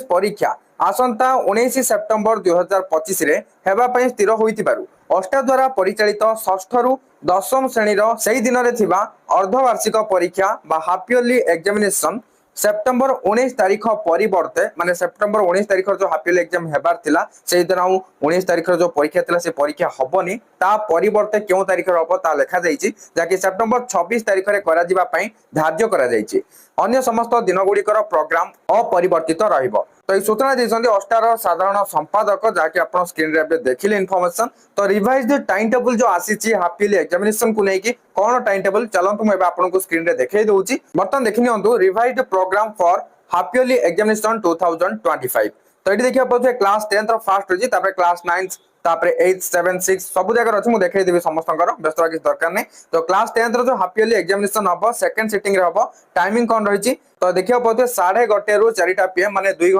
परीक्षा आसंता 19 सेप्टेम्बर 2025 रे हेबा पई स्थिर होइतिबारु अष्टा द्वारा परिचालित षष्ठ रु दशम श्रेणीर सेही दिन रे थिबा अर्धवार्षिक परीक्षा बा हाफ इयरली एग्जामिनेशन सेप्टेम्बर 19 तारीख परिवर्ते माने सेप्टेम्बर 19 तारीख जो हाफ इयरली एग्जाम हेबार थिला सेही दिन 19 तारीख जो परीक्षा थिला से परीक्षा हबनी ता परिवर्ते केउ तारीख हबो ता लेखा जाईची जाकि सेप्टेम्बर 26 तारीख रे करा जिबा पई धार्य करा जाईची अन्य समस्त दिन गुड़िकर प्रोग्राम अपरिवर्तित रहिबो। तो ये सूचना देइछन्ती अष्टार साधारण संपादक जहाँकि आप स्क्रीन रे देखिले इनफॉरमेशन। तो रिवाइज टाइम टेबल जो आसी हाफ इयरली एग्जामिनेशन को लेकिन कौन टाइम टेबल चलतु मुझे आपको स्क्रीन रे देखै दउची। बर्तमान देखि नियंतु revise program for half yearly examination 2025। तो ये देखिए पाथे क्लास 10 रो फर्स्ट होजी तापर क्लास 9 तापर 8 7 6 सब जगह अछि मु देखाई देबी समस्तकर व्यस्त किसी दरकार नहीं। तो क्लास 10 रो जो हाफ इयरली एग्जामिनेशन हबो सेकंड सिटिंग रे हबो टाइमिंग कोन रहिची। तो देखियो पाथे 1:30 रु 4टा PM माने 2